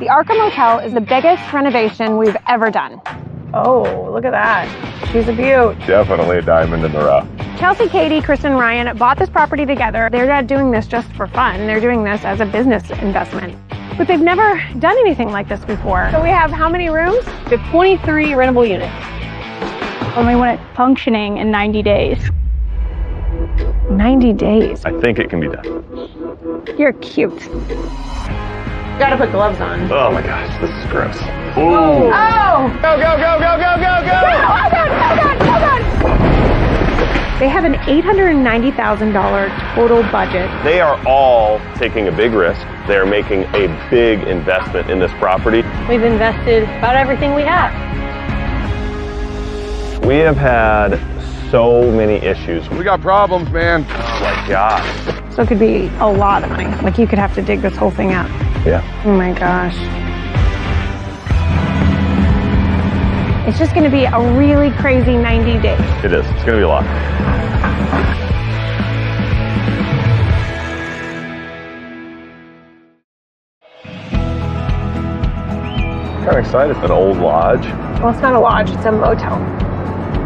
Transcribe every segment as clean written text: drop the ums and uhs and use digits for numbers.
The Arca Motel is the biggest renovation we've ever done. Oh, look at that. She's a beaut. Definitely a diamond in the rough. Chelsea, Katie, Kristen, Ryan bought this property together. They're not doing this just for fun. They're doing this as a business investment. But they've never done anything like this before. So we have how many rooms? We have 23 rentable units. And we want it functioning in 90 days. 90 days. I think it can be done. You're cute. Gotta put gloves on. Oh my gosh, this is gross. Ooh. Oh! Go, go, go, go, go, go, go! Oh God, oh God, oh God! They have an $890,000 total budget. They are all taking a big risk. They're making a big investment in this property. We've invested about everything we have. We have had so many issues. We got problems, man. Oh my gosh. So it could be a lot of money. Like you could have to dig this whole thing up. Yeah. Oh my gosh. It's just gonna be a really crazy 90 days. It is. It's going to be a lot. Kind of excited. It's an old lodge. Well, it's not a lodge, it's a motel.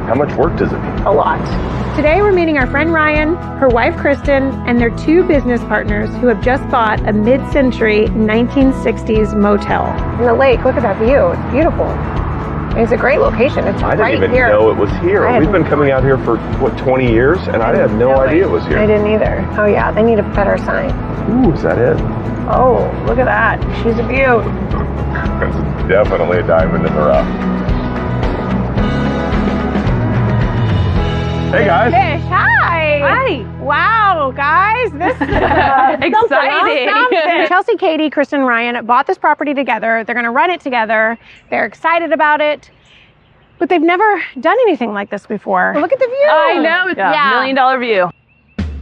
How much work does it need? A lot. Today we're meeting our friend Ryan, her wife Kristen, and their two business partners who have just bought a mid-century 1960s motel. And the lake, look at that view. It's beautiful. It's a great location. It's I right didn't even here. know it was here. I We've been coming out here for, what, 20 years? And I had no idea it was here. I didn't either. Oh yeah, they need a better sign. Ooh, is that it? Oh, look at that. She's a beaut. It's definitely a diamond in the rough. Hey guys. Fish, hi. Hi. Wow, guys, this is Exciting. something. Chelsea, Katie, Kristen, Ryan bought this property together. They're gonna run it together. They're excited about it, but they've never done anything like this before. Look at the view. I know, it's Yeah. $1 million view.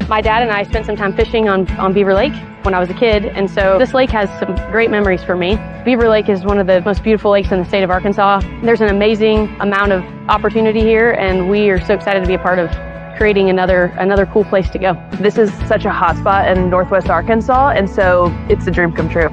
My dad and I spent some time fishing on Beaver Lake when I was a kid, and so this lake has some great memories for me. Beaver Lake is one of the most beautiful lakes in the state of Arkansas. There's an amazing amount of opportunity here, and we are so excited to be a part of creating another cool place to go. This is such a hot spot in Northwest Arkansas, and so it's a dream come true.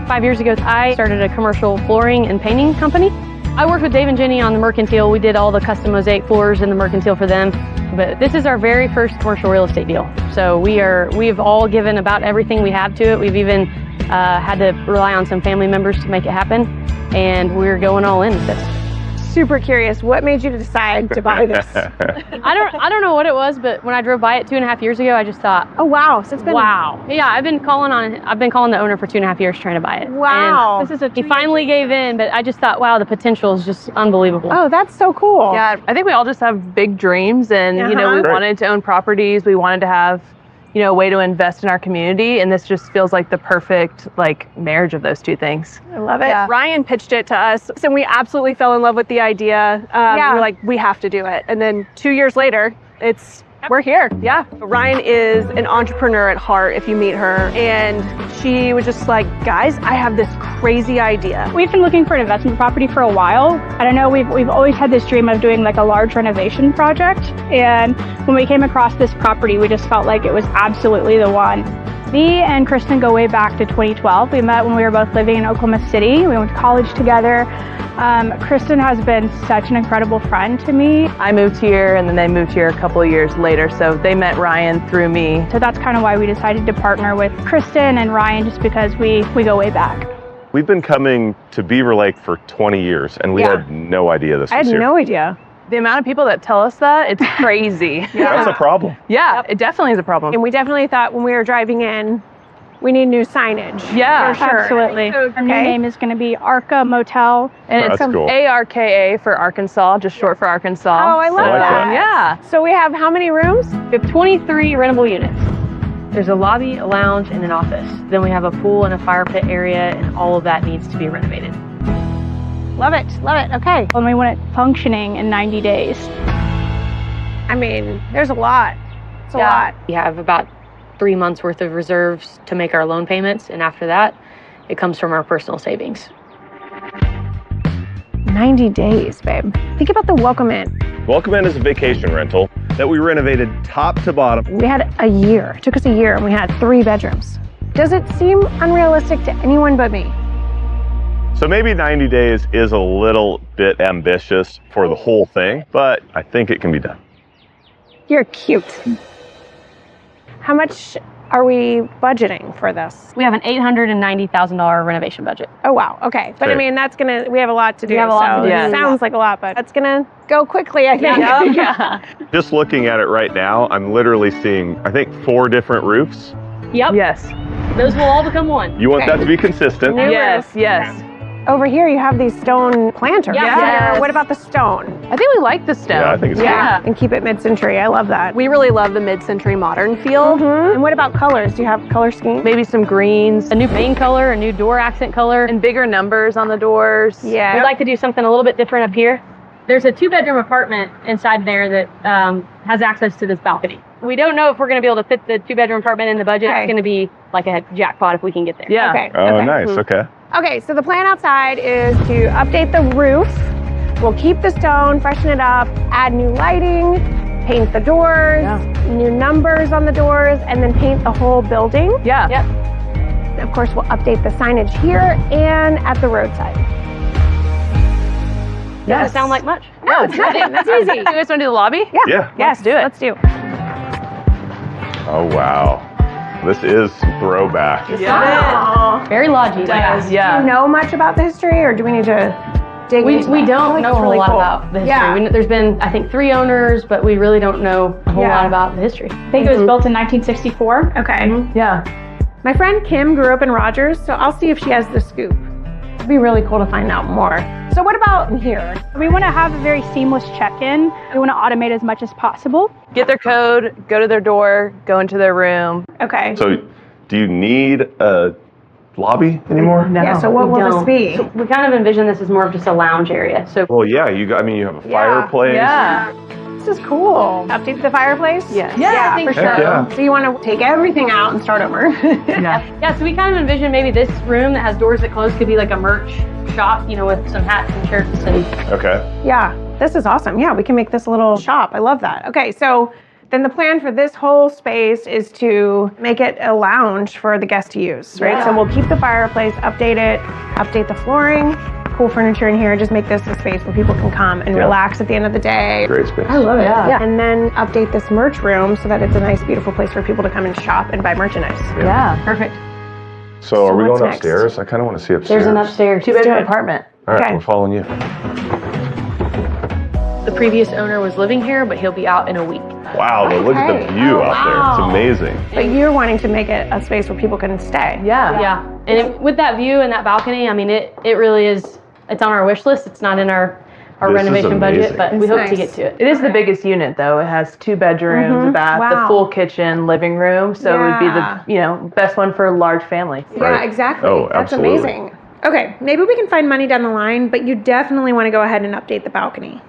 5 years ago, I started a commercial flooring and painting company. I worked with Dave and Jenny on the Mercantile. We did all the custom mosaic floors in the Mercantile for them. But this is our very first commercial real estate deal. So we've all given about everything we have to it. We've even had to rely on some family members to make it happen. And we're going all in with this. Super curious, what made you decide to buy this? I don't know what it was, but when I drove by it 2.5 years ago, I just thought, Oh wow, so it's been wow. Yeah, I've been calling the owner for 2.5 years trying to buy it. Wow. And he finally gave in, but I just thought, wow, the potential is just unbelievable. Oh, that's so cool. Yeah, I think we all just have big dreams, and we Great. wanted to own properties. We wanted to have, a way to invest in our community, and this just feels like the perfect marriage of those two things. I love it. Yeah. Ryan pitched it to us, and we absolutely fell in love with the idea. Yeah. We were like, we have to do it. And then 2 years later, we're here. Yeah. Ryan is an entrepreneur at heart, if you meet her. And she was just like, guys, I have this crazy idea. We've been looking for an investment property for a while. I don't know, we've always had this dream of doing like a large renovation project. And when we came across this property, we just felt like it was absolutely the one. Me and Kristen go way back to 2012. We met when we were both living in Oklahoma City. We went to college together. Kristen has been such an incredible friend to me. I moved here, and then they moved here a couple of years later, so they met Ryan through me. So that's kind of why we decided to partner with Kristen and Ryan, just because we go way back. We've been coming to Beaver Lake for 20 years, and we had no idea this I was had here. no idea. The amount of people that tell us that, it's crazy. That's a problem. Yeah, it definitely is a problem. And we definitely thought when we were driving in, we need new signage. Yeah, for sure. Absolutely. Our new name is going to be Arca Motel. And That's it's cool. ARKA for Arkansas, just short for Arkansas. Oh, I love like that. that. Yeah. So we have how many rooms? We have 23 rentable units. There's a lobby, a lounge, and an office. Then we have a pool and a fire pit area, and all of that needs to be renovated. Love it, okay. And we want it functioning in 90 days. I mean, there's a lot. It's a lot. We have about 3 months worth of reserves to make our loan payments, and after that, it comes from our personal savings. 90 days, babe. Think about the Welcome Inn. Welcome Inn is a vacation rental that we renovated top to bottom. We had a year. It took us a year, and we had 3 bedrooms. Does it seem unrealistic to anyone but me? So maybe 90 days is a little bit ambitious for the whole thing, but I think it can be done. You're cute. How much are we budgeting for this? We have an $890,000 renovation budget. Oh, wow. Okay. But I Great. mean, we have a lot to do. We have a lot to do. It sounds like a lot, but that's going to go quickly, I think. Yeah. Just looking at it right now, I'm literally seeing, I think, 4 different roofs. Yep. Yes. Those will all become one. You want Okay. that to be consistent. New Yes. roof. Yes. Over here, you have these stone planters. Yeah. What about the stone? I think we like the stone. Yeah, I think it's Yeah. And keep it mid-century. I love that. We really love the mid-century modern feel. And what about colors? Do you have color scheme? Maybe some greens A new main color, a new door accent color. and bigger numbers on the doors. Yeah. We'd like to do something a little bit different up here. There's a 2-bedroom apartment inside there that has access to this balcony. We don't know if we're going to be able to fit the 2-bedroom apartment in the budget. Okay. It's going to be like a jackpot if we can get there. Yeah. Okay. Oh, okay. nice. Okay. Okay, so the plan outside is to update the roof. We'll keep the stone, freshen it up, add new lighting, paint the doors, new numbers on the doors, and then paint the whole building. Yeah. Yep. Of course, we'll update the signage here and at the roadside. Doesn't sound like much. No, it's nothing. That's easy. You guys want to do the lobby? Yeah. Yes, do it. Let's do. Oh, wow. This is some throwback. Wow. Very lodgy. Do you Yeah. know much about the history, or do we need to dig into We that? I don't feel like know it's a really whole lot cool. about the history. Yeah. There's been, I think, 3 owners, but we really don't know a whole Yeah. lot about the history. I think it was built in 1964. Okay. Yeah. My friend Kim grew up in Rogers, so I'll see if she has the scoop. It'd be really cool to find out more. So what about in here? We want to have a very seamless check-in. We want to automate as much as possible. Get their code, go to their door, go into their room. Okay. So, do you need a lobby anymore? No. Yeah, so what We will don't. this be? So we kind of envision this as more of just a lounge area. So Well, yeah. You have a Yeah. fireplace. Yeah. This is cool. Update the fireplace? Yes. yeah, I think for so. Heck yeah. So you want to take everything out and start over? Yeah. Yeah, so we kind of envision maybe this room that has doors that close could be like a merch shop, with some hats and shirts and Okay. Yeah, this is awesome. Yeah, we can make this a little shop. I love that. Okay, so then the plan for this whole space is to make it a lounge for the guests to use, right? Yeah. So we'll keep the fireplace, update it, update the flooring, cool furniture in here, just make this a space where people can come and relax at the end of the day. Great space. Love it. Yeah. And then update this merch room so that it's a nice, beautiful place for people to come and shop and buy merchandise. Yeah. perfect. So, are we what's going next? upstairs? I kind of want to see upstairs. There's an upstairs. 2-bedroom it. apartment. All right, Okay. we're following you. The previous owner was living here, but he'll be out in a week. Wow, but look at Okay. the view Oh, out there. wow. It's amazing. But you're wanting to make it a space where people can stay. Yeah. Yeah, and with that view and that balcony, I mean, it really is. It's on our wish list. It's not in our This is renovation budget, amazing. but we It's hope nice. to get to it. It is the biggest unit though. It has 2 bedrooms, a bath, Wow. the full kitchen, living room. So it would be the best one for a large family. Yeah, Right. exactly. Oh, That's absolutely. amazing. Okay, maybe we can find money down the line, but you definitely want to go ahead and update the balcony.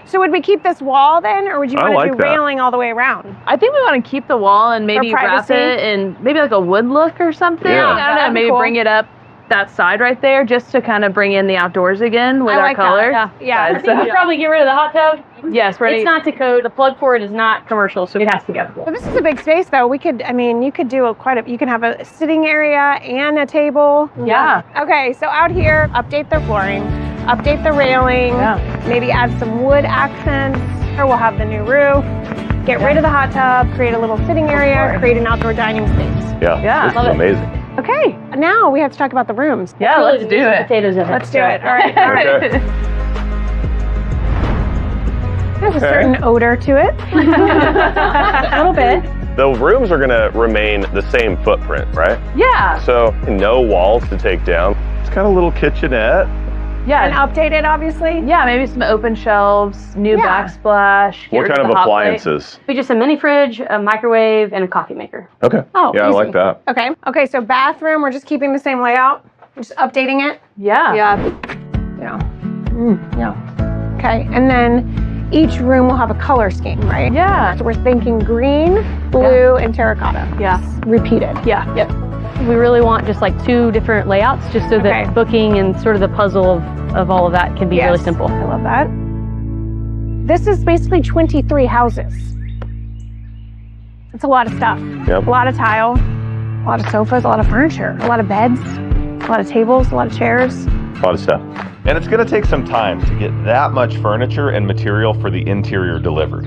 So would we keep this wall then, or would you I want to like do that. railing all the way around? I think we want to keep the wall and maybe wrap privacy? it in maybe like a wood look or something. Yeah. I don't know. That'd be Maybe cool. bring it up that side right there just to kind of bring in the outdoors again with I our like that, colors. yeah. I I think we'll probably get rid of the hot tub. Yes, ready. It's not to code. The plug for it is not commercial, so it has to go. Well, this is a big space, though. You could do you can have a sitting area and a table. Yeah. Okay, so out here, update the flooring, update the railing, Yeah. maybe add some wood accents, or we'll have the new roof, get rid of the hot tub, create a little sitting area, create an outdoor dining space. Yeah, Yeah, this love is it. amazing. Okay, now we have to talk about the rooms. Yeah, let's do it. Potatoes in it. Let's do it. All right. All right. Okay. There's a certain odor to it. A little bit. The rooms are going to remain the same footprint, right? Yeah. So, no walls to take down. It's kind of a little kitchenette. Yeah. And update it, obviously. Yeah, maybe some open shelves, new Yeah. backsplash. get What rid kind of the hot plate. appliances? Be just a mini fridge, a microwave, and a coffee maker. Okay. Oh, yeah, I easy. like that. Okay. Okay, so bathroom, we're just keeping the same layout. We're just updating it. Yeah. Yeah. Yeah. Yeah. Okay, and then each room will have a color scheme, right? Yeah. So we're thinking green, blue, and terracotta. Yeah. Repeated. Yeah. Yep. We really want just like 2 different layouts, just so Okay. that booking and sort of the puzzle of all of that can be really Yes. simple. I love that. This is basically 23 houses. It's a lot of stuff. Yep. A lot of tile, a lot of sofas, a lot of furniture, a lot of beds, a lot of tables, a lot of chairs. A lot of stuff. And it's going to take some time to get that much furniture and material for the interior delivered.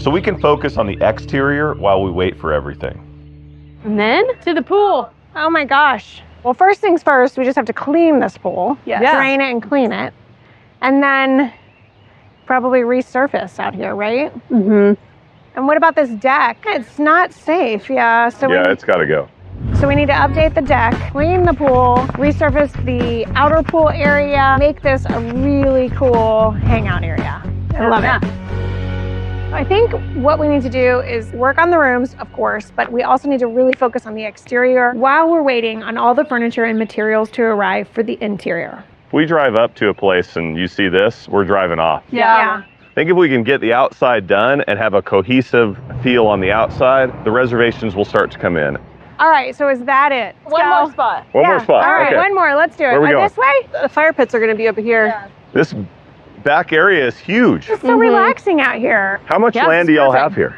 So we can focus on the exterior while we wait for everything. And then to the pool. Oh my gosh. Well, first things first, we just have to clean this pool. Yes. Yeah. Drain it and clean it. And then probably resurface out here, right? Mm-hmm. And what about this deck? It's not safe, yeah. So It's got to go. So we need to update the deck, clean the pool, resurface the outer pool area, make this a really cool hangout area. I love it. I think what we need to do is work on the rooms, of course, but we also need to really focus on the exterior while we're waiting on all the furniture and materials to arrive for the interior. If we drive up to a place and you see this, we're driving off. Yeah. I think if we can get the outside done and have a cohesive feel on the outside, the reservations will start to come in. All right, so is that it? One more spot. One more spot. All right, okay. one more. Let's do it. Where are we going? This way? The fire pits are going to be over here. This back area is huge. It's so relaxing out here. How much Yeah, land it's do y'all perfect. have here?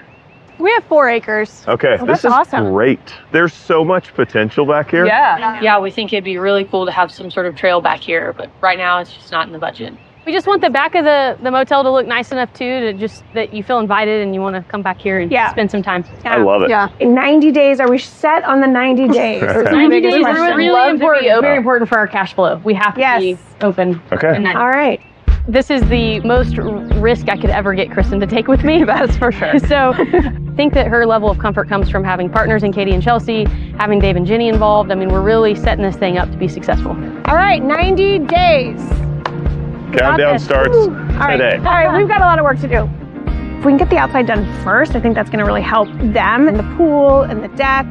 We have 4 acres. Okay, Oh, this that's is awesome. great. There's so much potential back here. Yeah. Yeah, we think it'd be really cool to have some sort of trail back here, but right now it's just not in the budget. We just want the back of the motel to look nice enough too, to just that you feel invited and you want to come back here and spend some time. I love it. Yeah. In 90 days, are we set on the 90 days? That's my 90 biggest days is question. really Love to be important, open. very important for our cash flow. We have to Yes. be open. Okay. in that. All right. This is the most risk I could ever get Kristen to take with me. That's for sure. So I think that her level of comfort comes from having partners in Katie and Chelsea, having Dave and Jenny involved. I mean, we're really setting this thing up to be successful. All right, 90 days. Countdown this. starts All right. today. All right, we've got a lot of work to do. If we can get the outside done first, I think that's going to really help them and the pool and the deck,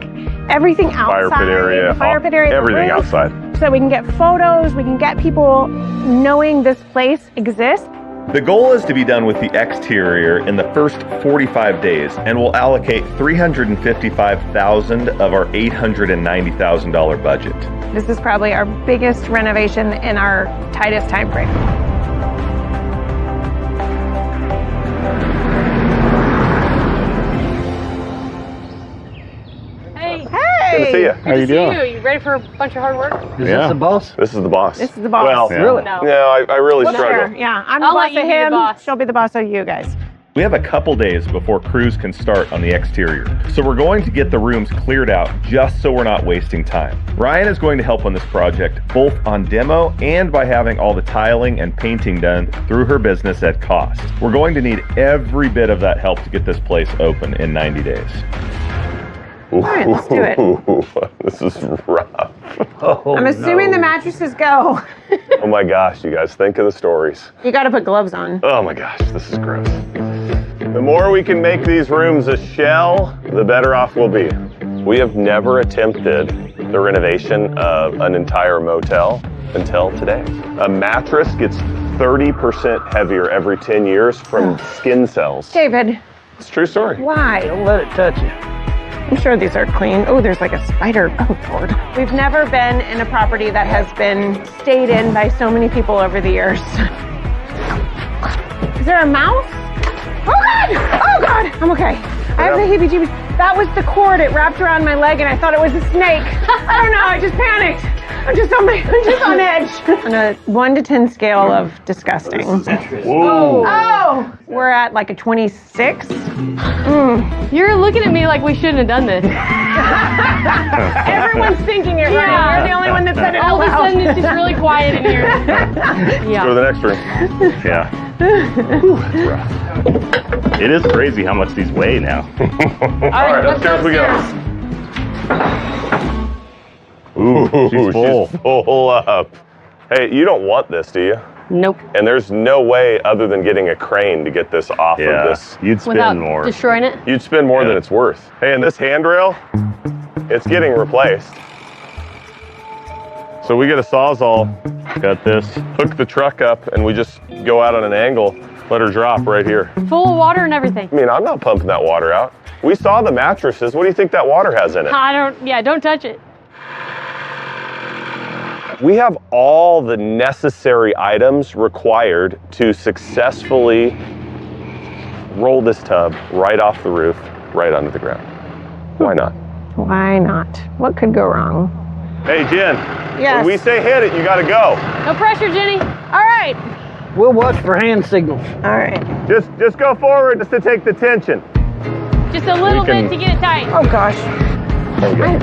everything outside. Fire pit area, the fire pit area, the everything roof, outside. so that we can get photos, we can get people knowing this place exists. The goal is to be done with the exterior in the first 45 days, and we'll allocate $355,000 of our $890,000 budget. This is probably our biggest renovation in our tightest time frame. Hey, Good to see you. How you doing? you ready for a bunch of hard work? Is Yeah. this the boss? This is the boss. This is the boss. Well, Really? No. no, I really Sure, struggle. yeah. I'm the I'll boss let you of be the him. boss. She'll be the boss of you guys. We have a couple days before crews can start on the exterior, so we're going to get the rooms cleared out just so we're not wasting time. Ryan is going to help on this project both on demo and by having all the tiling and painting done through her business at cost. We're going to need every bit of that help to get this place open in 90 days. All right, let's do it. This is rough. Oh, I'm assuming the mattresses go. Oh my gosh, you guys, think of the stories. You got to put gloves on. Oh my gosh, this is gross. The more we can make these rooms a shell, the better off we'll be. We have never attempted the renovation of an entire motel until today. A mattress gets 30% heavier every 10 years from skin cells. David, It's a true story. why? Don't let it touch you. I'm sure these are clean. Oh, there's like a spider. Oh, Lord. We've never been in a property that has been stayed in by so many people over the years. Is there a mouse? Oh, God! Oh, God! I'm okay. I have the heebie-jeebies. That was the cord. It wrapped around my leg, and I thought it was a snake. I don't know. I just panicked. I'm just on edge. On a 1 to 10 scale of disgusting. Whoa. Oh! We're at like a 26. You're looking at me like we shouldn't have done this. Everyone's thinking it right. Yeah. You're the only one that said it All out of a loud. sudden, it's just really quiet in here. Go to Yeah. the next room. Yeah. Whew, that's rough. It is crazy how much these weigh now. All right, upstairs we go. Ooh, she's full. She's full up. Hey, you don't want this, do you? Nope. And there's no way other than getting a crane to get this off of Yeah, this. you'd spend Without more. destroying it. You'd spend more than it's worth. Hey, and this handrail, it's getting replaced. So we get a Sawzall, Got this. hook the truck up, and we just go out on an angle, let her drop right here. Full of water and everything. I mean, I'm not pumping that water out. We saw the mattresses. What do you think that water has in it? Don't touch it. We have all the necessary items required to successfully roll this tub right off the roof, right onto the ground. Why not? Why not? What could go wrong? Hey, Jen. Yes. When we say hit it, you got to go. No pressure, Jenny. All right. We'll watch for hand signals. All right. Just go forward just to take the tension. Just a little can- bit to get it tight. Oh gosh.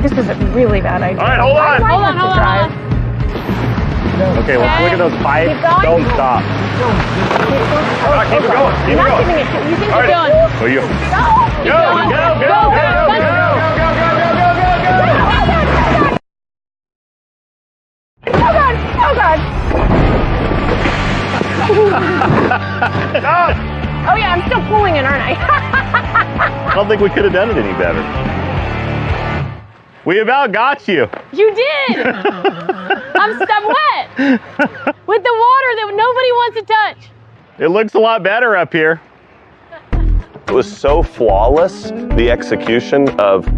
This is a really bad idea. All right, hold on. Hold on, hold on. Okay, let's look at those pipes. Keep going. Don't stop. Keep it going. Keep it Not going. giving it to you. Keep All right. going. Well, you go, Go. Oh God. Oh God. Stop. Oh yeah, I'm still pulling it, aren't I? I don't think we could have done it any better. We about got you. You did. I'm wet with the water that nobody wants to touch. It looks a lot better up here. It was so flawless, the execution of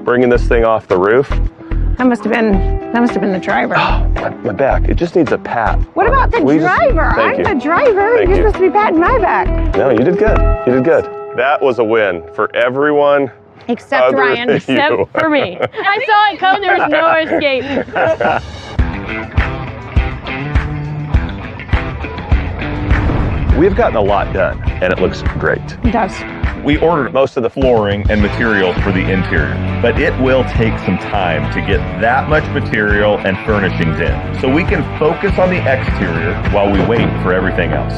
bringing this thing off the roof. That must have been the driver. My back, it just needs a pat. What about the driver? Thank you. I'm the driver. Thank You're you. supposed to be patting my back. No, you did good. You did good. That was a win for everyone Except other Ryan. than Except you. for me. I saw it come. There was no escape. We've gotten a lot done, and it looks great. It does. We ordered most of the flooring and materials for the interior, but it will take some time to get that much material and furnishings in, so we can focus on the exterior while we wait for everything else.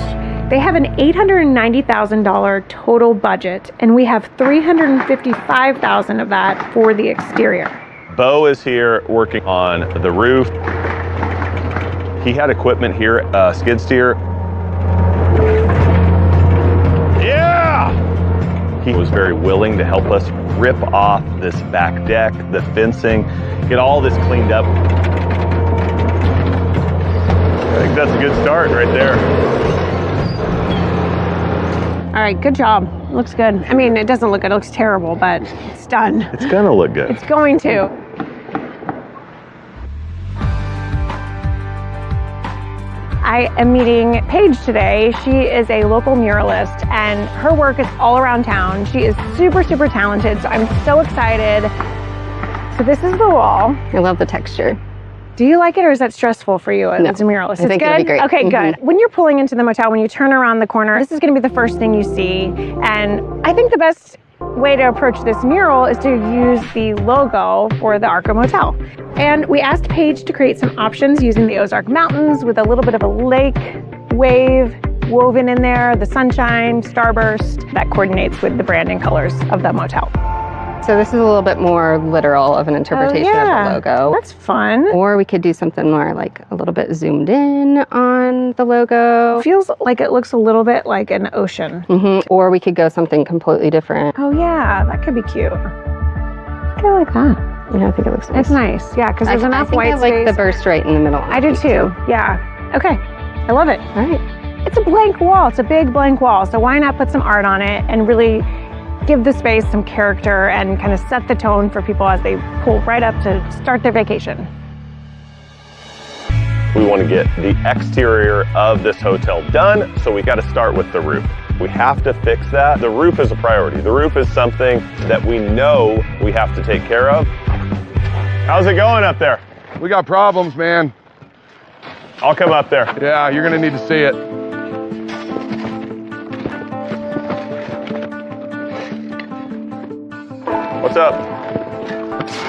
They have an $890,000 total budget, and we have $355,000 of that for the exterior. Bo is here working on the roof. He had equipment here, skid steer. Yeah! He was very willing to help us rip off this back deck, the fencing, get all this cleaned up. I think that's a good start right there. All right, good job. Looks good. I mean, it doesn't look good. It looks terrible, but it's done. It's gonna look good. It's going to. I am meeting Paige today. She is a local muralist, and her work is all around town. She is super, super talented, so I'm so excited. So this is the wall. I love the texture. Do you like it, or is that stressful for you as a muralist? I think it's it'll good? be great. Okay, good. When you're pulling into the motel, when you turn around the corner, this is going to be the first thing you see. And I think the best way to approach this mural is to use the logo for the Arca Motel. And we asked Paige to create some options using the Ozark Mountains with a little bit of a lake wave woven in there, the sunshine, starburst, that coordinates with the branding colors of the motel. So this is a little bit more literal of an interpretation of the logo. That's fun. Or we could do something more like a little bit zoomed in on the logo. Feels like it looks a little bit like an ocean. Or we could go something completely different. Oh yeah, that could be cute. I kind of like that. Yeah, I think it looks nice. It's nice, yeah, because there's enough white I like space. the burst right in the middle. I do too, yeah. Okay, I love it. All right. It's a blank wall, it's a big blank wall, so why not put some art on it and really give the space some character and kind of set the tone for people as they pull right up to start their vacation. We want to get the exterior of this hotel done, so we got to start with the roof. We have to fix that. The roof is a priority. The roof is something that we know we have to take care of. How's it going up there? We got problems, man. I'll come up there. Yeah, you're gonna need to see it. What's up?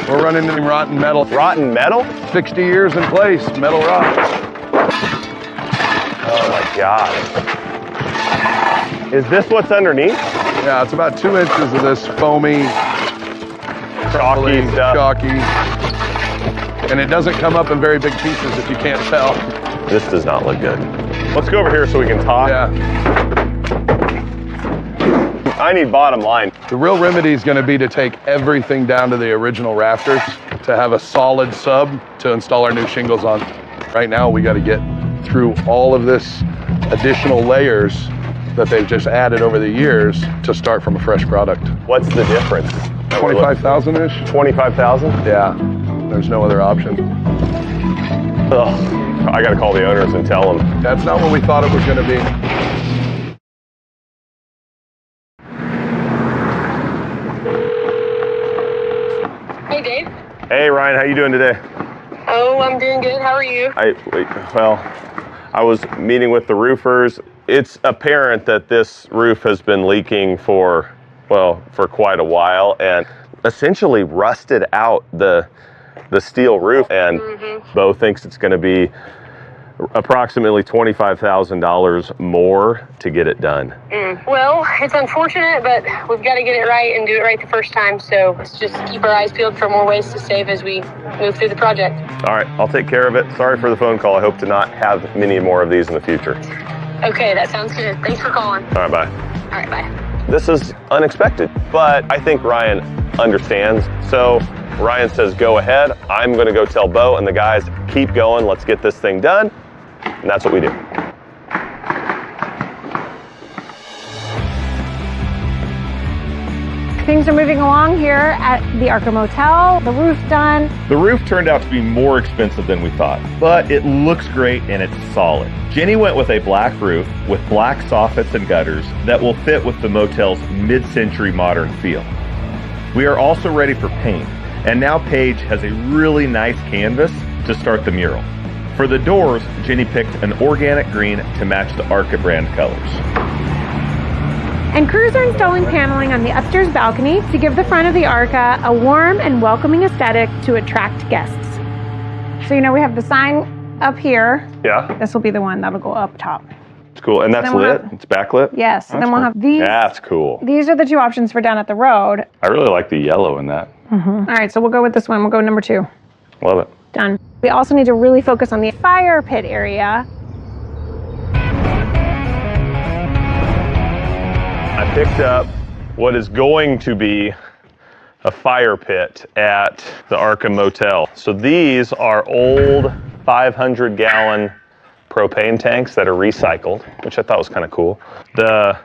We're running into rotten metal. Rotten metal? 60 years in place, metal rot. Oh my God. Is this what's underneath? Yeah, it's about 2 inches of this foamy, Chalky stuff. chalky. And it doesn't come up in very big pieces if you can't tell. This does not look good. Let's go over here so we can talk. Yeah. I need bottom line. The real remedy is going to be to take everything down to the original rafters to have a solid sub to install our new shingles on. Right now, we got to get through all of this additional layers that they've just added over the years to start from a fresh product. What's the difference? 25,000-ish? 25,000? Yeah, there's no other option. Ugh. I got to call the owners and tell them. That's not what we thought it was going to be. Hey, Dave. Hey, Ryan, how you doing today? Oh, I'm doing good. How are you? I was meeting with the roofers. It's apparent that this roof has been leaking for quite a while and essentially rusted out the steel roof. And Bo thinks it's going to be approximately $25,000 more to get it done. Well, it's unfortunate, but we've got to get it right and do it right the first time. So let's just keep our eyes peeled for more ways to save as we move through the project. All right, I'll take care of it. Sorry for the phone call. I hope to not have many more of these in the future. Okay, that sounds good. Thanks for calling. All right, bye. All right, bye. This is unexpected, but I think Ryan understands. So Ryan says, go ahead. I'm going to go tell Bo and the guys, keep going. Let's get this thing done. And that's what we do. Things are moving along here at the Arca Motel. The roof's done. The roof turned out to be more expensive than we thought, but it looks great and it's solid. Jenny went with a black roof with black soffits and gutters that will fit with the motel's mid-century modern feel. We are also ready for paint, and now Paige has a really nice canvas to start the mural. For the doors, Jenny picked an organic green to match the Arca brand colors. And crews are installing paneling on the upstairs balcony to give the front of the Arca a warm and welcoming aesthetic to attract guests. So we have the sign up here. Yeah, This will be the one that'll go up top. it's cool. And that's Then we'll lit? have- It's backlit? Yes, and then we'll cool. have these. That's cool. These are the two options for down at the road. I really like the yellow in that. All right, so we'll go with this one. We'll go number 2. Love it. Done. We also need to really focus on the fire pit area. I picked up what is going to be a fire pit at the Arca Motel. So these are old 500-gallon propane tanks that are recycled, which I thought was kind of cool. The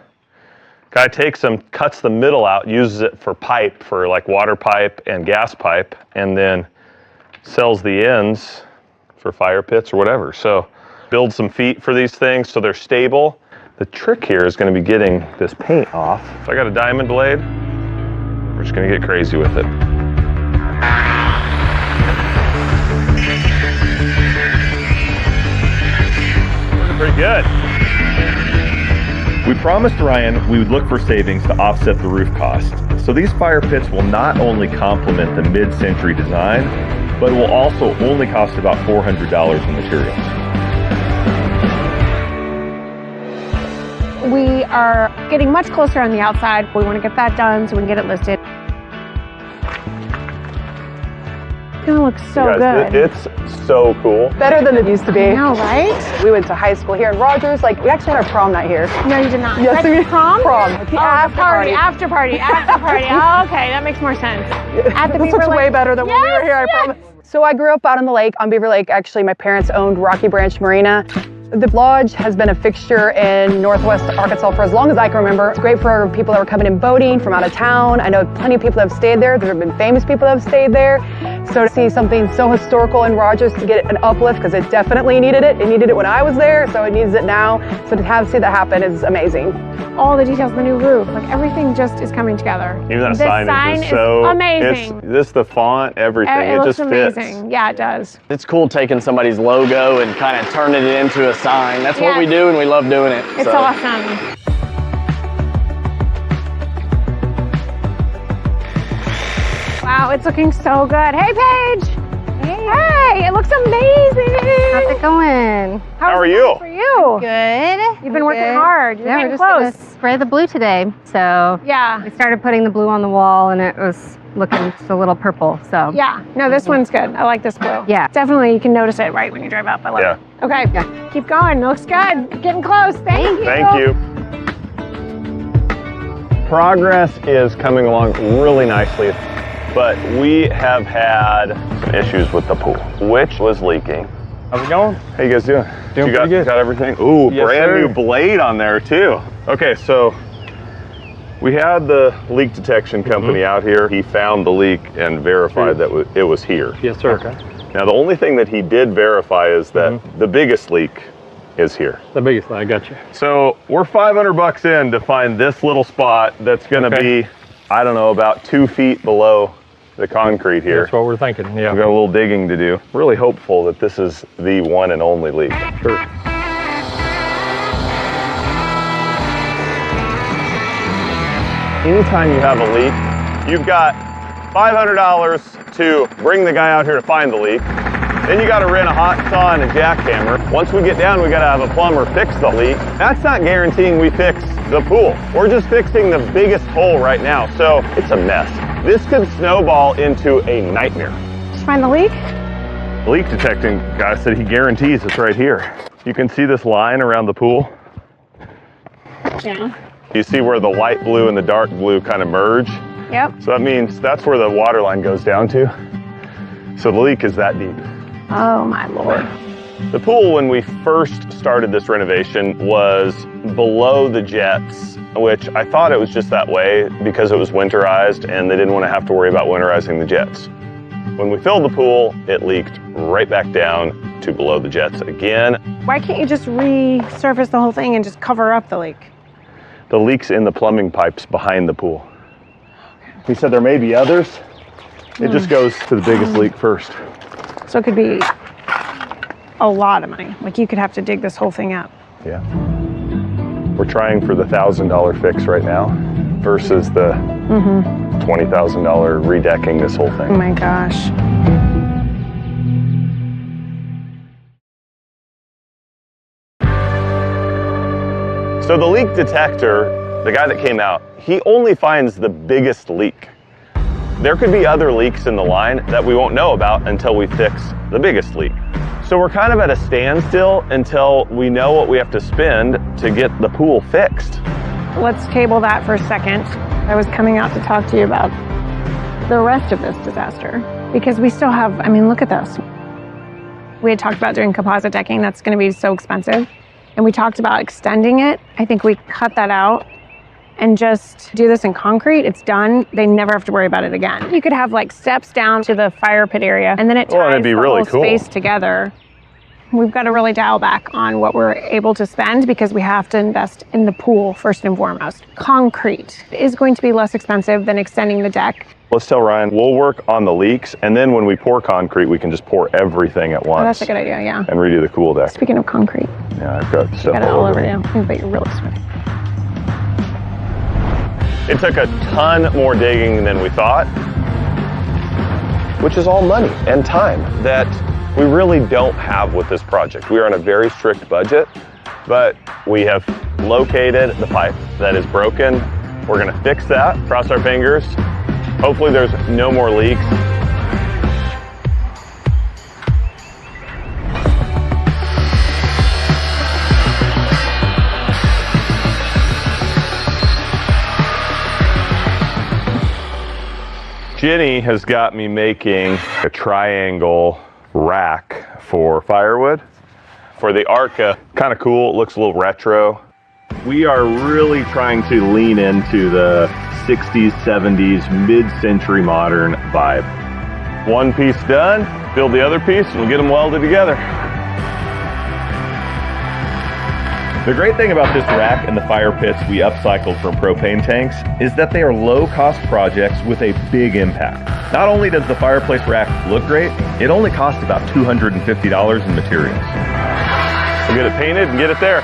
guy takes them, cuts the middle out, uses it for pipe, for like water pipe and gas pipe, and then sells the ends for fire pits or whatever. So build some feet for these things so they're stable. The trick here is going to be getting this paint off. So I got a diamond blade. We're just going to get crazy with it. Looking pretty good. We promised Ryan we would look for savings to offset the roof cost. So these fire pits will not only complement the mid-century design, but it will also only cost about $400 in materials. We are getting much closer on the outside. We want to get that done so we can get it listed. It's gonna look so good. It's so cool. Better than it used to be. I know, right? We went to high school here in Rogers. Like, we actually had our prom night here. No, you did not. Yes, we did. Prom? Prom. The after party. After party. Oh, okay, that makes more sense. At the This Beaver looks Lake. way better than when we were here, I promise. So I grew up out on the lake, on Beaver Lake. Actually, my parents owned Rocky Branch Marina. The lodge has been a fixture in Northwest Arkansas for as long as I can remember. It's great for people that were coming in boating from out of town. I know plenty of people that have stayed there. There have been famous people that have stayed there. So to see something so historical in Rogers, to get an uplift, because it definitely needed it. It needed it when I was there, so it needs it now. So to see that happen is amazing. All the details, the new roof, like everything just is coming together. Even that This sign is so amazing. It's the font, everything. It It looks just fits. amazing. Yeah, it does. It's cool taking somebody's logo and kind of turning it into a sign. That's what we do, and we love doing it. It's so. awesome. Wow, it's looking so good. Hey, Paige. Hey, it looks amazing. How's it going? How are you? For you. Good. You've been working hard. You're Yeah, we're getting just gonna close. spray the blue today. So Yeah. we started putting the blue on the wall, and it was looking just a little purple. So Yeah. No, this one's good. I like this blue. Yeah. Definitely, you can notice it right when you drive up. I love Yeah. it. Okay. Yeah. Keep going. Looks good. Getting close. Thank you. Thank you. Progress is coming along really nicely, but we have had some issues with the pool, which was leaking. How's it going? How you guys doing? Doing you got, pretty good. got everything? Ooh, Yes, brand sir. new blade on there too. Okay, so we had the leak detection company out here. He found the leak and verified that it was here. Yes, sir. Okay. Now, the only thing that he did verify is that the biggest leak is here. The biggest thing, I got you. So we're $500 in to find this little spot that's going to be, I don't know, about 2 feet below the concrete here. That's what we're thinking, yeah. We've got a little digging to do. Really hopeful that this is the one and only leak. Sure. Anytime you have a leak, you've got $500 to bring the guy out here to find the leak. Then you gotta rent a hot saw and a jackhammer. Once we get down, we gotta have a plumber fix the leak. That's not guaranteeing we fix the pool. We're just fixing the biggest hole right now, so it's a mess. This could snowball into a nightmare. Did you find the leak? The leak detecting guy said he guarantees it's right here. You can see this line around the pool. Yeah. You see where the light blue and the dark blue kind of merge? Yep. So that means that's where the water line goes down to. So the leak is that deep. Oh my Lord. The pool, when we first started this renovation, was below the jets, which I thought it was just that way because it was winterized and they didn't want to have to worry about winterizing the jets. When we filled the pool, it leaked right back down to below the jets again. Why can't you just resurface the whole thing and just cover up the leak? The leak's in the plumbing pipes behind the pool. He said there may be others. It just goes to the biggest leak first. So it could be a lot of money. Like you could have to dig this whole thing up. Yeah. We're trying for the $1,000 fix right now versus the $20,000 redecking this whole thing. Oh my gosh. So the leak detector, the guy that came out, he only finds the biggest leak. There could be other leaks in the line that we won't know about until we fix the biggest leak. So we're kind of at a standstill until we know what we have to spend to get the pool fixed. Let's table that for a second. I was coming out to talk to you about the rest of this disaster because we still have, I mean, look at this. We had talked about doing composite decking. That's going to be so expensive. And we talked about extending it. I think we cut that out and just do this in concrete. It's done. They never have to worry about it again. You could have like steps down to the fire pit area and then it ties it'd be the really whole cool. space together. We've got to really dial back on what we're able to spend because we have to invest in the pool first and foremost. Concrete is going to be less expensive than extending the deck. Let's tell Ryan, we'll work on the leaks, and then when we pour concrete, we can just pour everything at once. Oh, that's a good idea, yeah. And redo the cool deck. Speaking of concrete, Yeah, I've got stuff got it all over you. But you're really smart. It took a ton more digging than we thought, which is all money and time that we really don't have with this project. We are on a very strict budget, but we have located the pipe that is broken. We're gonna fix that, cross our fingers. Hopefully there's no more leaks. Jenny has got me making a triangle rack for firewood. For the Arca, kind of cool, it looks a little retro. We are really trying to lean into the 60s, 70s, mid-century modern vibe. One piece done, build the other piece, and we'll get them welded together. The great thing about this rack and the fire pits we upcycled from propane tanks is that they are low-cost projects with a big impact. Not only does the fireplace rack look great, it only costs about $250 in materials. We'll get it painted and get it there.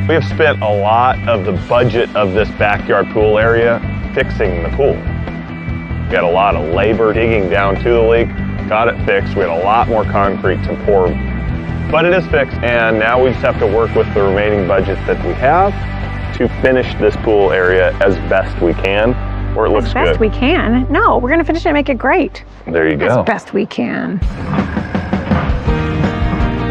We have spent a lot of the budget of this backyard pool area fixing the pool. We had a lot of labor digging down to the leak, got it fixed. We had a lot more concrete to pour, but it is fixed, and now we just have to work with the remaining budget that we have to finish this pool area as best we can, where it looks good. As best we can? No, we're gonna finish it and make it great. There you go. As best we can.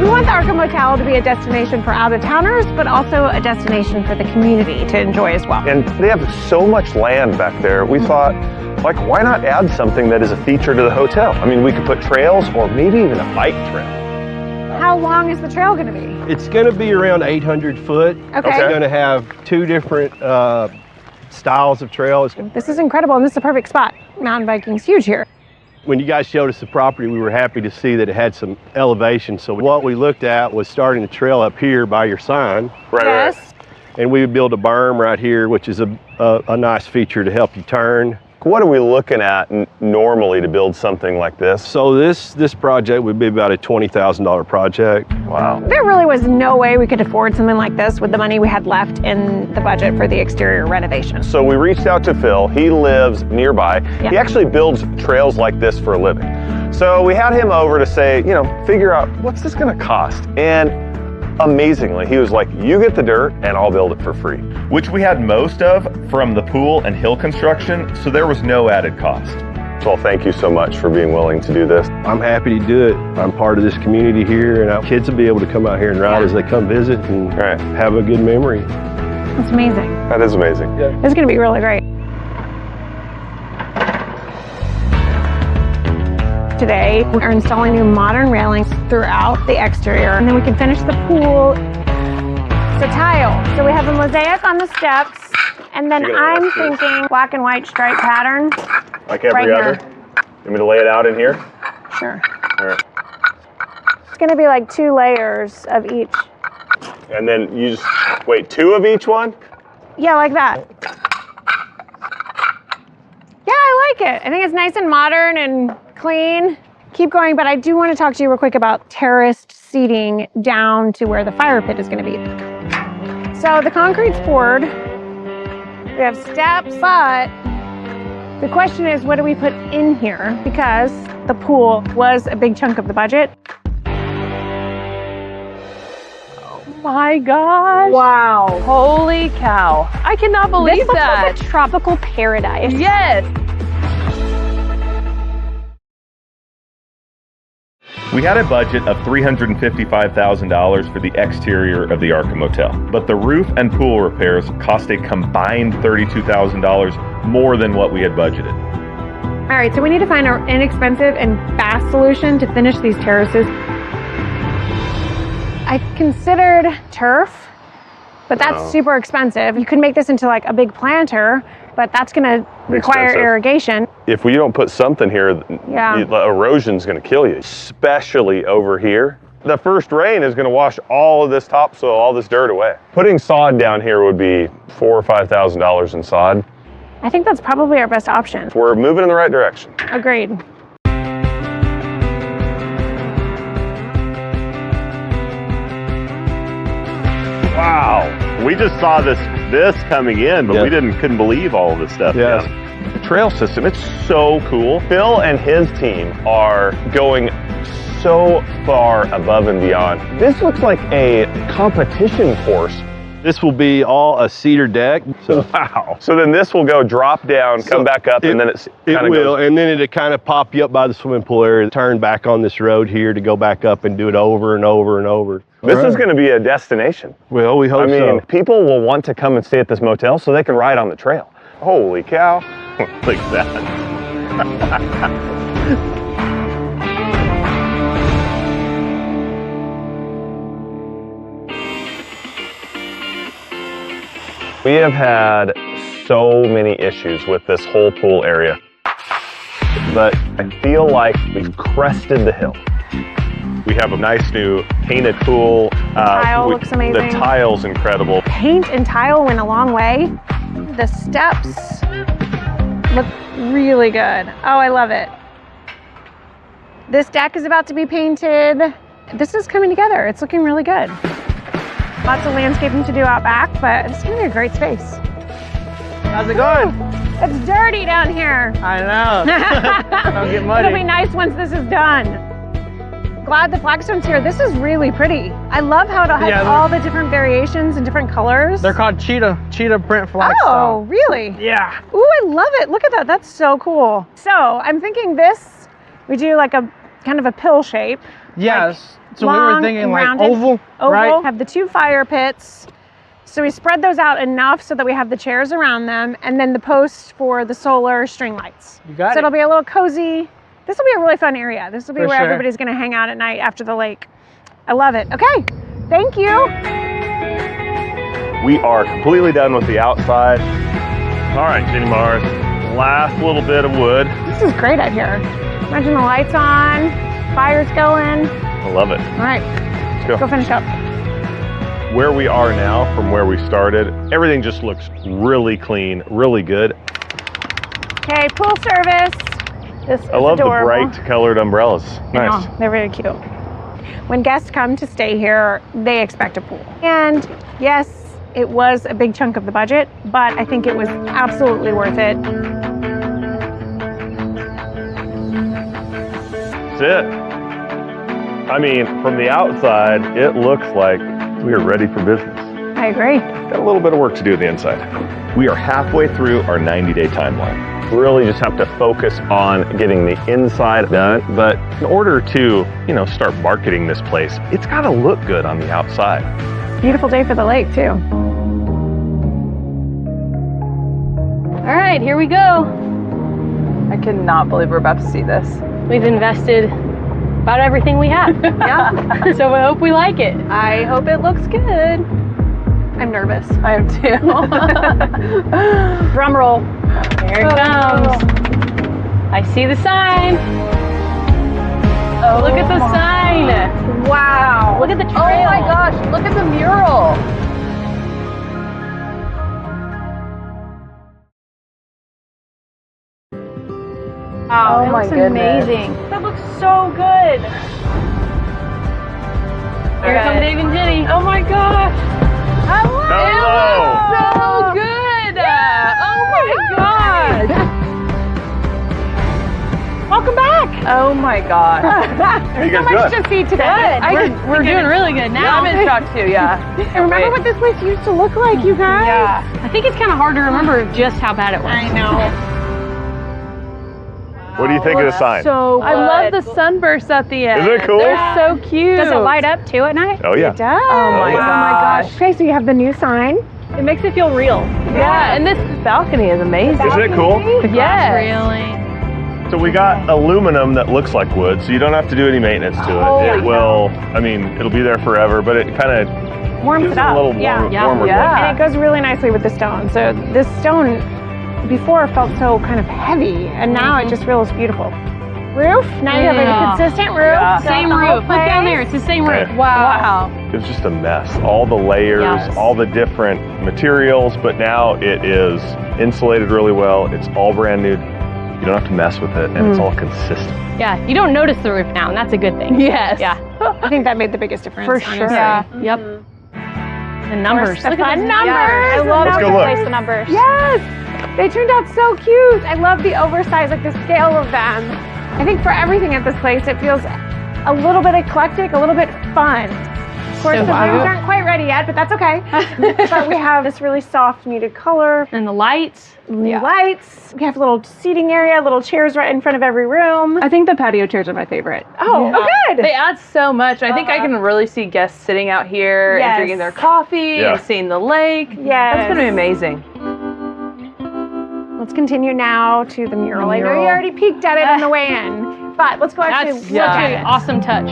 We want the Arca Motel to be a destination for out-of-towners, but also a destination for the community to enjoy as well. And they have so much land back there. We thought, like, why not add something that is a feature to the hotel? I mean, we could put trails or maybe even a bike trail. How long is the trail gonna be? It's gonna be around 800 foot. Okay. It's gonna have two different styles of trails. This is incredible, and this is a perfect spot. Mountain biking's huge here. When you guys showed us the property, we were happy to see that it had some elevation. So what we looked at was starting the trail up here by your sign. Right. And we would build a berm right here, which is a nice feature to help you turn. What are we looking at normally to build something like this? So this project would be about a $20,000 project. Wow. There really was no way we could afford something like this with the money we had left in the budget for the exterior renovation. So we reached out to Phil. He lives nearby. Yeah. He actually builds trails like this for a living. So we had him over to say, figure out what's this gonna cost? And amazingly, he was like, you get the dirt and I'll build it for free. Which we had most of from the pool and hill construction, so there was no added cost. Well, thank you so much for being willing to do this. I'm happy to do it. I'm part of this community here, and our kids will be able to come out here and ride as they come visit and have a good memory. That's amazing. That is amazing. Yeah. It's gonna be really great. Today, we are installing new modern railings throughout the exterior, and then we can finish the pool. So tile. So we have a mosaic on the steps, and then I'm thinking black and white stripe pattern. Like every other? You want me to lay it out in here? Sure. All right. It's gonna be like 2 layers of each. And then you just, wait, 2 of each one? Yeah, like that. Yeah, I like it. I think it's nice and modern and clean. Keep going, but I do want to talk to you real quick about terraced seating down to where the fire pit is going to be. So the concrete's poured. We have steps, but the question is, what do we put in here? Because the pool was a big chunk of the budget. Oh my gosh. Wow. Holy cow. I cannot believe This looks that. like a tropical paradise. Yes. We had a budget of $355,000 for the exterior of the Arca Motel, but the roof and pool repairs cost a combined $32,000 more than what we had budgeted. All right, so we need to find an inexpensive and fast solution to finish these terraces. I considered turf, but that's super expensive. You could make this into like a big planter, but that's gonna require irrigation. If we don't put something here, erosion's gonna kill you, especially over here. The first rain is gonna wash all of this topsoil, all this dirt away. Putting sod down here would be $4,000 or $5,000 in sod. I think that's probably our best option. We're moving in the right direction. Agreed. Wow, we just saw this coming in, but we couldn't believe all of this stuff. Yes. The trail system, it's so cool. Phil and his team are going so far above and beyond. This looks like a competition course. This will be all a cedar deck. So, wow. So then this will go drop down, come back up, and then it will, and then it'll kind of pop you up by the swimming pool area, turn back on this road here to go back up and do it over and over and over. This is going to be a destination. Well, we hope so. I mean, people will want to come and stay at this motel so they can ride on the trail. Holy cow. Look at that. We have had so many issues with this whole pool area, but I feel like we've crested the hill. We have a nice new painted pool. Tile looks amazing. The tile's incredible. Paint and tile went a long way. The steps look really good. Oh, I love it. This deck is about to be painted. This is coming together. It's looking really good. Lots of landscaping to do out back, but it's gonna be a great space. How's it going? It's dirty down here. I know. Don't get muddy. It'll be nice once this is done. Glad the flagstone's here. This is really pretty. I love how it has all the different variations and different colors. They're called cheetah print flagstone. Oh, really? Yeah. Ooh, I love it. Look at that. That's so cool. So I'm thinking this, we do like a kind of a pill shape. Yes. Like so we were thinking like rounded, oval, right? Have the 2 fire pits. So we spread those out enough so that we have the chairs around them, and then the posts for the solar string lights. You got it. So it'll be a little cozy. This will be a really fun area. This will be where sure. everybody's gonna hang out at night after the lake. I love it. Okay, thank you. We are completely done with the outside. All right, Jenny Mars, last little bit of wood. This is great out here. Imagine the lights on, fire's going. I love it. All right, Let's go finish up. where we are now from where we started, everything just looks really clean, really good. Okay, pool service. This is I love adorable. the bright colored umbrellas. Nice. They're very cute. When guests come to stay here, they expect a pool. And yes, it was a big chunk of the budget, but I think it was absolutely worth it. That's it. I mean, from the outside, it looks like we are ready for business. I agree. Got a little bit of work to do on the inside. We are halfway through our 90-day timeline. We really just have to focus on getting the inside done. But in order to, start marketing this place, it's got to look good on the outside. Beautiful day for the lake, too. All right, here we go. I cannot believe we're about to see this. We've invested about everything we have. Yeah. So I hope we like it. I hope it looks good. I'm nervous. I am too. Drum roll. Here it comes. I see the sign. Oh, look at the sign. Wow. Look at the trail. Oh my gosh, look at the mural. Wow, Oh that my looks goodness. amazing. That looks so good. Here come Dave and Jenny. Oh my gosh. Hello. So good. Oh my gosh. Welcome back. Oh my gosh. How you So guys much doing? to see today. We're doing really good now. I'm in shock too, yeah. And remember what this place used to look like, you guys? Yeah. I think it's kind of hard to remember just how bad it was. I know. What do you think of the sign? So I love the sunbursts at the end. Isn't it cool? They're so cute. Does it light up too at night? Oh, yeah. It does. Oh my gosh. Okay, so you have the new sign. It makes it feel real. Yeah, and this balcony is amazing. Isn't it cool? Yes. Really? So we got aluminum that looks like wood, so you don't have to do any maintenance to it. Oh, It will, it'll be there forever, but it kind of Warms gives it it a up. little Yeah. warmer Yeah. look. And it goes really nicely with the stone. So this stone before felt so kind of heavy, and now it just feels beautiful. Roof. Now you have Yeah. a consistent roof. Yeah. Same The whole roof. Look down place. there. It's the same roof. Okay. Wow. It was just a mess. All the layers, Yes. all the different materials, but now it is insulated really well. It's all brand new. You don't have to mess with it, and it's all consistent. Yeah, you don't notice the roof now, and that's a good thing. Yes. Yeah. I think that made the biggest difference. For sure. honestly. Yeah. Yep. The numbers. The Look at fun those numbers. I love Let's the go look. place, the numbers. Yes, they turned out so cute. I love the oversized, like the scale of them. I think for everything at this place, it feels a little bit eclectic, a little bit fun. Of course, So the rooms cute. aren't quite ready yet, but that's okay. But we have this really soft, muted color, And the lights. new lights. We have a little seating area, little chairs right in front of every room. I think the patio chairs are my favorite. Oh, good. They add so much. I think I can really see guests sitting out here Yes. and drinking their coffee Yeah. and seeing the lake. Yes. That's going to be amazing. Let's continue now to the mural. The I know mural. you already peeked at it on the way in, but let's go actually That's look such at an it. awesome touch.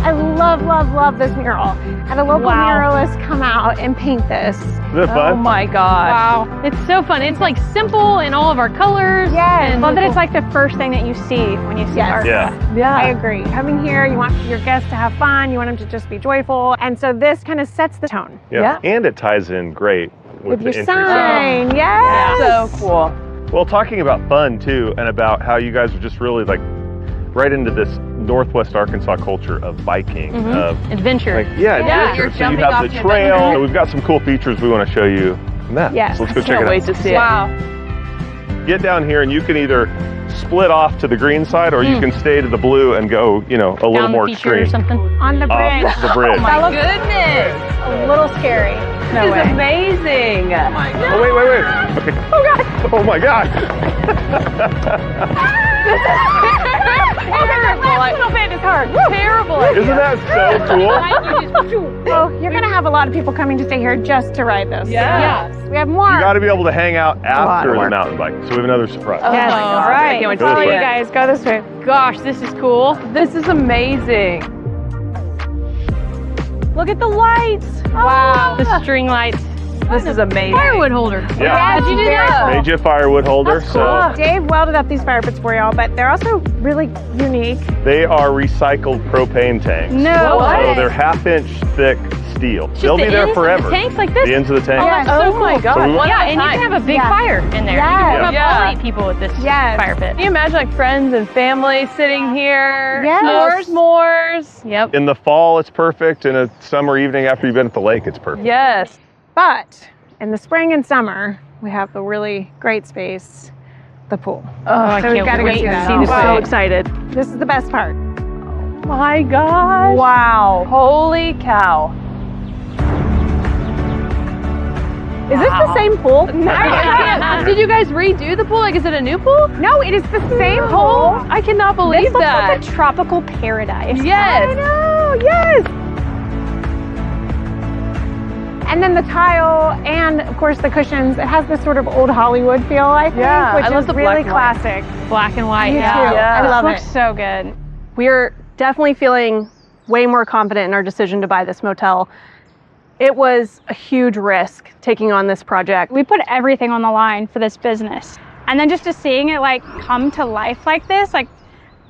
I love, love, love this mural. Had a local muralist come out and paint this. Isn't it Oh fun? my gosh. Wow. It's so fun. It's like simple in all of our colors. Yes. And Love that it's like the first thing that you see when you see art. Yeah. Yeah. I agree. Coming here, you want your guests to have fun, you want them to just be joyful. And so this kind of sets the tone. Yeah. And it ties in great with the Your entry sign, yes. So cool. Well, talking about fun too, and about how you guys are just really like right into this Northwest Arkansas culture of biking, of Adventure. like adventure. you're So you jumping have off the your trail. bike. So we've got some cool features we want to show you in that. Yes. So let's go check Can't it wait out. to see it. Wow. Get down here and you can either split off to the green side or you can stay to the blue and go, a little Down more the feature or extreme. something. On the bridge. Off the bridge. Oh my goodness. A little scary. This is amazing. Oh, wait. Okay. Oh, God. Oh, my God. Little bit is hard. Terrible. Isn't that so cool? Well, you're going to have a lot of people coming to stay here just to ride this. Yeah. Yes. We have more. You got to be able to hang out after the work. mountain bike. So we have another surprise. Yes. Oh my All gosh, right. I can't wait to Go see this You way. it. guys, go this way. Gosh, this is cool. This is amazing. Look at the lights. Wow. The string lights. This is amazing. Firewood holder. Yeah. How'd you do that? Made you a firewood holder. So Dave welded up these fire pits for y'all, but they're also really unique. they are recycled propane tanks. No So way. they're half-inch thick steel. Just They'll the be there ends of the forever. tanks like this? The ends of the tank. Oh, that's so Oh my cool. God. Mhm. One Yeah, at a and you time. can have a big Yeah. fire in there. Yeah. You can warm up Yeah. all 8 people with this Yes. fire pit. Can you imagine like friends and family sitting here? Yes. S'mores. Yep. In the fall, it's perfect. In a summer evening after you've been at the lake, it's perfect. Yes. But in the spring and summer, we have the really great space, the pool. Oh, I So we've can't got to go wait see to that. see I'm this so thing. excited. This is the best part. My gosh. Wow. Holy cow. Is this the same pool? Did you guys redo the pool? Like, is it a new pool? No, it is the same pool. I cannot believe This looks that. like a tropical paradise. Yes. Oh, yes. And then the tile and, of course, the cushions. It has this sort of old Hollywood feel, I think, Yeah, which I love is the black really and white. classic. Black and white. Me Yeah. too. Yeah. I love Looks it. so good. We're definitely feeling way more confident in our decision to buy this motel. It was a huge risk taking on this project. We put everything on the line for this business. And then just to seeing it like come to life like this, like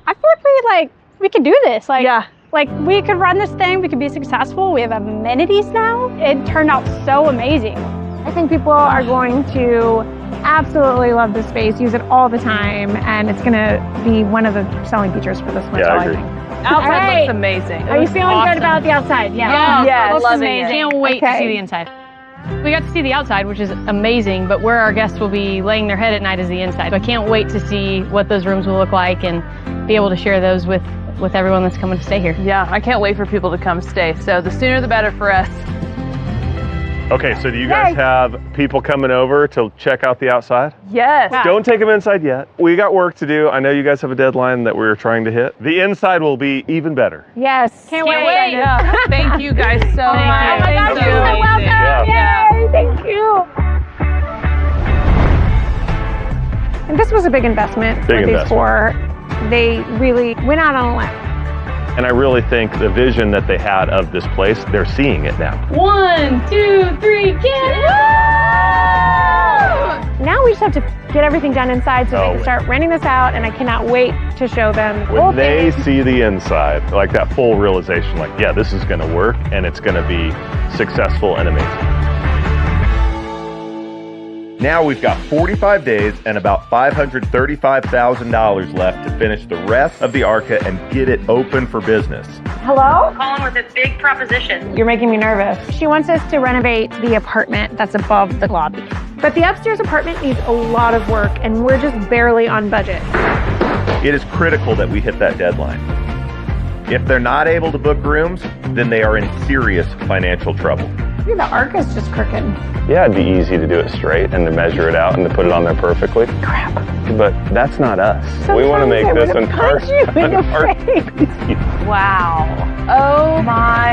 I feel like we could do this. Like Yeah. like we could run this thing, we could be successful. We have amenities now. It turned out so amazing. I think people are going to absolutely love this space, use it all the time, and it's going to be one of the selling features for this motel, I I agree. think. Outside Alright. looks amazing. Are you feeling awesome. good about the outside? Yeah. Yes. Looks Loving it. amazing. Can't wait to Okay. see the inside. We got to see the outside, which is amazing, but where our guests will be laying their head at night is the inside. So I can't wait to see what those rooms will look like and be able to share those with everyone that's coming to stay here. Yeah, I can't wait for people to come stay. So the sooner the better for us. Okay, so do you guys have people coming over to check out the outside? Yes. Don't take them inside yet. We got work to do. I know you guys have a deadline that we're trying to hit. The inside will be even better. Yes. Can't Can't wait. wait. Yeah. Thank you guys so much. Oh my gosh, Thank you're so you. welcome. Yeah. Yay, thank you. And this was a big investment Big for these investment. four. They really went out on a limb. And I really think the vision that they had of this place, they're seeing it now. 1, 2, 3, get Now we just have to get everything done inside so they Oh. can start renting this out, and I cannot wait to show them the whole When they thing. see the inside, like that full realization, like, yeah, this is going to work and it's going to be successful and amazing. Now we've got 45 days and about $535,000 left to finish the rest of the ARCA and get it open for business. Hello? Calling with a big proposition. You're making me nervous. She wants us to renovate the apartment that's above the lobby. But the upstairs apartment needs a lot of work, and we're just barely on budget. It is critical that we hit that deadline. If they're not able to book rooms, then they are in serious financial trouble. Maybe the ARCA's just crooked. Yeah, it'd be easy to do it straight and to measure it out and to put it on there perfectly. Crap. But that's not us. We want to make this one perfect. Wow. Oh my